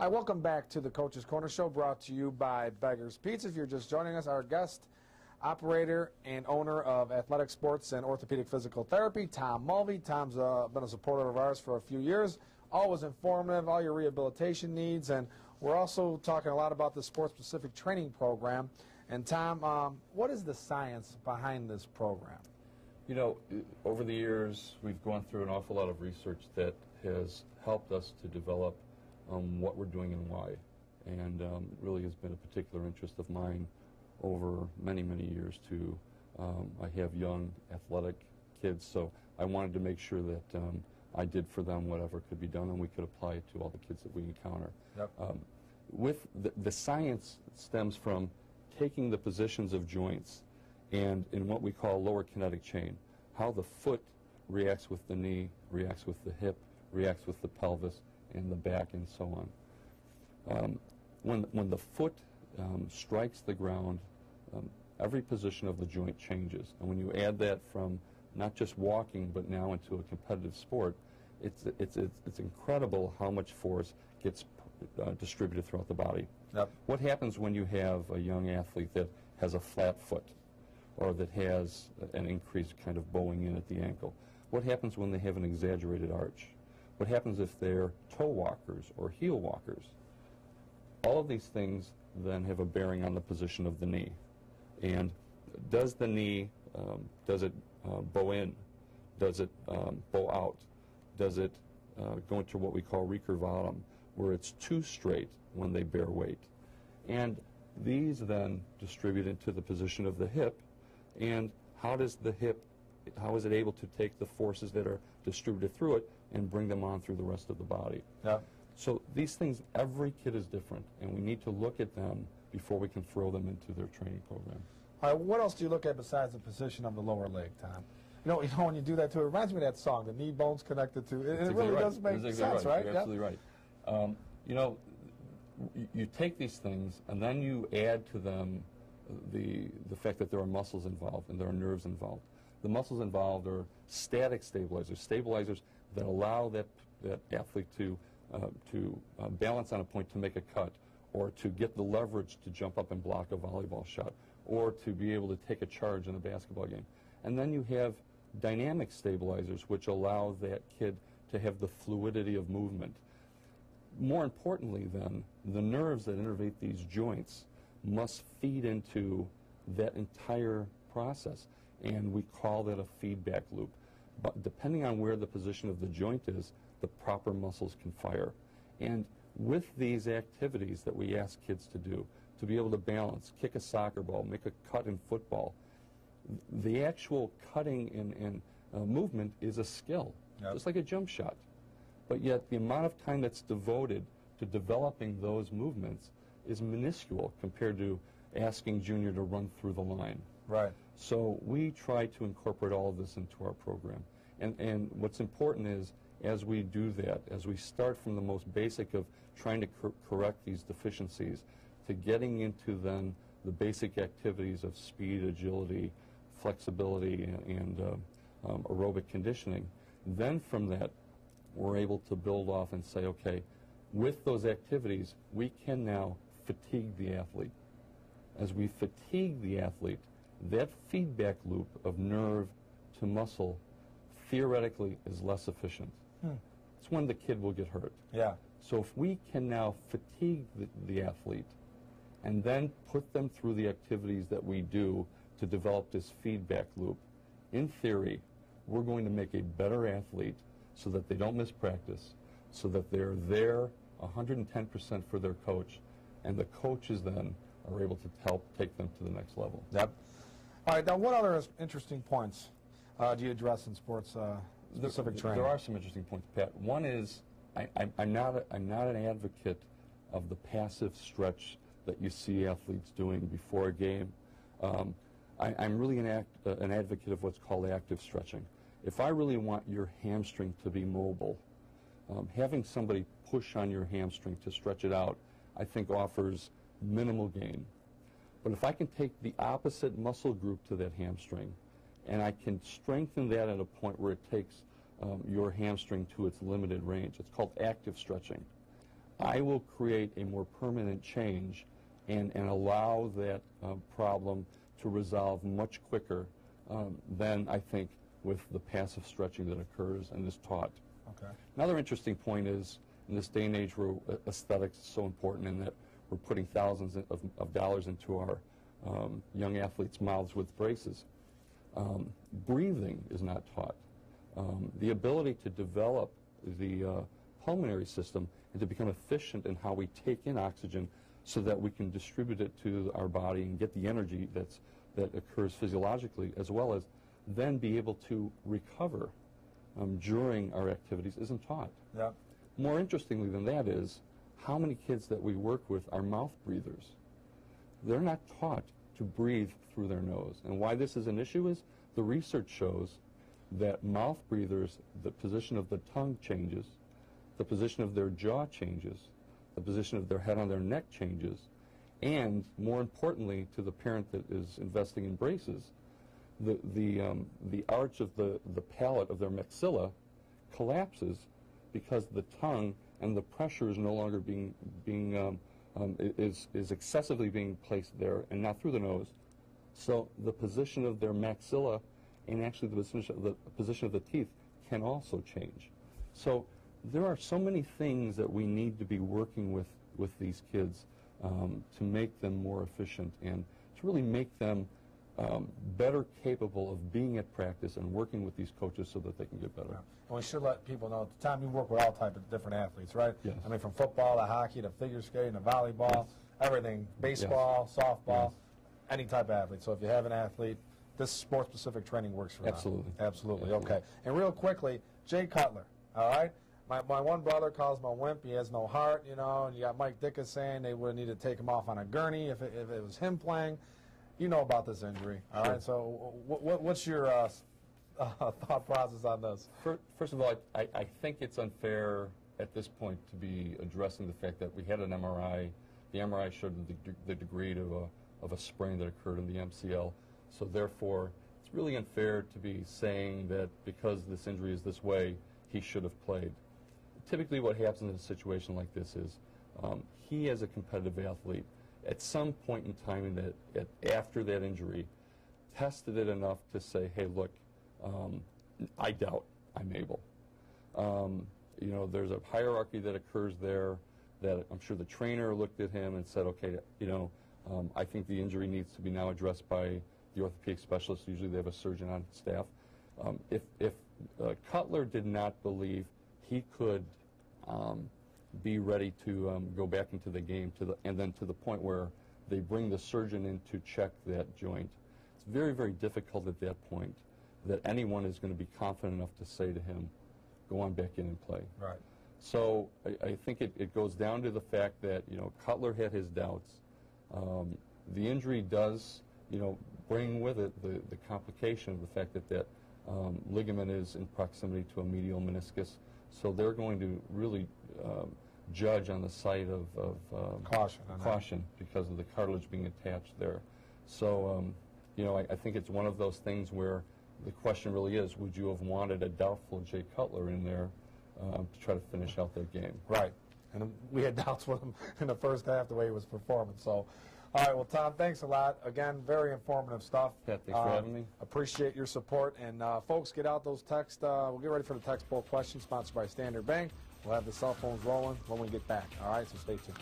Hi, welcome back to the Coach's Corner Show, brought to you by Beggar's Pizza. If you're just joining us, our guest, operator and owner of Athletic Sports and Orthopedic Physical Therapy, Tom Mulvey. Tom's been a supporter of ours for a few years, always informative, all your rehabilitation needs, and we're also talking a lot about the sports-specific training program. And Tom, what is the science behind this program? You know, over the years, we've gone through an awful lot of research that has helped us to develop what we're doing and why. And it really has been a particular interest of mine over many, many years to, I have young athletic kids, so I wanted to make sure that I did for them whatever could be done and we could apply it to all the kids that we encounter. Yep. With the science stems from taking the positions of joints and in what we call lower kinetic chain, how the foot reacts with the knee, reacts with the hip, reacts with the pelvis and the back and so on. When the foot strikes the ground, every position of the joint changes. And when you add that from not just walking but now into a competitive sport, it's incredible how much force gets distributed throughout the body. Yep. What happens when you have a young athlete that has a flat foot or that has an increased kind of bowing in at the ankle? What happens when they have an exaggerated arch? What happens if they're toe walkers or heel walkers? All of these things then have a bearing on the position of the knee. And does the knee, does it bow in? Does it bow out? Does it go into what we call recurvatum, where it's too straight when they bear weight? And these then distribute into the position of the hip. And how does the hip, how is it able to take the forces that are distributed through it and bring them on through the rest of the body? Yeah. So these things, every kid is different, and we need to look at them before we can throw them into their training program. All right, what else do you look at besides the position of the lower leg, Tom? You know when you do that too, it reminds me of that song, the knee bone's connected to. It really does make sense, right? You're absolutely right. You know, you take these things and then you add to them the fact that there are muscles involved and there are nerves involved. The muscles involved are static stabilizers, stabilizers that allow that athlete to balance on a point to make a cut, or to get the leverage to jump up and block a volleyball shot, or to be able to take a charge in a basketball game. And then you have dynamic stabilizers, which allow that kid to have the fluidity of movement. More importantly, then, the nerves that innervate these joints must feed into that entire process, and we call that a feedback loop. But depending on where the position of the joint is, the proper muscles can fire. And with these activities that we ask kids to do, to be able to balance, kick a soccer ball, make a cut in football, the actual cutting and movement is a skill, just like a jump shot. But yet the amount of time that's devoted to developing those movements is minuscule compared to asking Junior to run through the line. Right. So we try to incorporate all of this into our program. And what's important is, as we do that, as we start from the most basic of trying to correct these deficiencies, to getting into then the basic activities of speed, agility, flexibility, and aerobic conditioning, then from that we're able to build off and say, okay, with those activities we can now fatigue the athlete. As we fatigue the athlete, that feedback loop of nerve to muscle theoretically is less efficient. It's when the kid will get hurt. Yeah. So if we can now fatigue the athlete and then put them through the activities that we do to develop this feedback loop, in theory, we're going to make a better athlete so that they don't miss practice, so that they're there 110% for their coach, and the coaches then are able to help take them to the next level. Yep. All right, now what other interesting points do you address in sports specific training? There are some interesting points, Pat. One is I'm not an advocate of the passive stretch that you see athletes doing before a game. I'm really an advocate of what's called active stretching. If I really want your hamstring to be mobile, having somebody push on your hamstring to stretch it out, I think offers minimal gain. But if I can take the opposite muscle group to that hamstring, and I can strengthen that at a point where it takes your hamstring to its limited range, it's called active stretching, I will create a more permanent change and allow that problem to resolve much quicker than I think with the passive stretching that occurs and is taught. Okay. Another interesting point is, in this day and age where aesthetics is so important and that we're putting thousands of dollars into our young athletes' mouths with braces, breathing is not taught. The ability to develop the pulmonary system and to become efficient in how we take in oxygen so that we can distribute it to our body and get the energy that occurs physiologically, as well as then be able to recover during our activities, isn't taught. Yeah. More interestingly than that is how many kids that we work with are mouth breathers. They're not taught to breathe through their nose. And why this is an issue is the research shows that mouth breathers, the position of the tongue changes, the position of their jaw changes, the position of their head on their neck changes, and more importantly to the parent that is investing in braces, the arch of the palate of their maxilla collapses because the tongue and the pressure is no longer is excessively being placed there and not through the nose. So the position of their maxilla and actually the position of the teeth can also change. So there are so many things that we need to be working with these kids to make them more efficient and to really make them better capable of being at practice and working with these coaches so that they can get better. Yeah. And we should let people know, at the time you work with all types of different athletes, right? Yes. I mean, from football to hockey to figure skating to volleyball, everything, baseball, softball, any type of athlete. So if you have an athlete, this sport-specific training works for them. Absolutely. Absolutely. Okay. And real quickly, Jay Cutler, all right? My one brother calls him a wimp. He has no heart, you know, and you got Mike Ditka saying they would need to take him off on a gurney if it was him playing. You know about this injury, all right? So what's your thought process on this? First of all, I think it's unfair at this point to be addressing the fact that we had an MRI. The MRI showed the degree of a sprain that occurred in the MCL. So therefore, it's really unfair to be saying that because this injury is this way, he should have played. Typically what happens in a situation like this is he, as a competitive athlete, at some point in time after that injury, tested it enough to say, hey, look, I doubt I'm able. You know, there's a hierarchy that occurs there that I'm sure the trainer looked at him and said, okay, you know, I think the injury needs to be now addressed by the orthopedic specialist. Usually they have a surgeon on staff. If Cutler did not believe he could be ready to go back into the game and then to the point where they bring the surgeon in to check that joint, it's very, very difficult at that point that anyone is going to be confident enough to say to him, go on back in and play. Right. So I think it goes down to the fact that, you know, Cutler had his doubts. The injury does, you know, bring with it the complication of the fact that ligament is in proximity to a medial meniscus. So they're going to really judge on the site of caution because of the cartilage being attached there. So, you know, I think it's one of those things where the question really is, would you have wanted a doubtful Jay Cutler in there to try to finish out that game? Right. And we had doubts with him in the first half, the way he was performing. So, all right, well, Tom, thanks a lot. Again, very informative stuff. Yeah, thanks for having me. Appreciate your support. And, folks, get out those texts. We'll get ready for the text poll question, sponsored by Standard Bank. We'll have the cell phones rolling when we get back. All right, so stay tuned.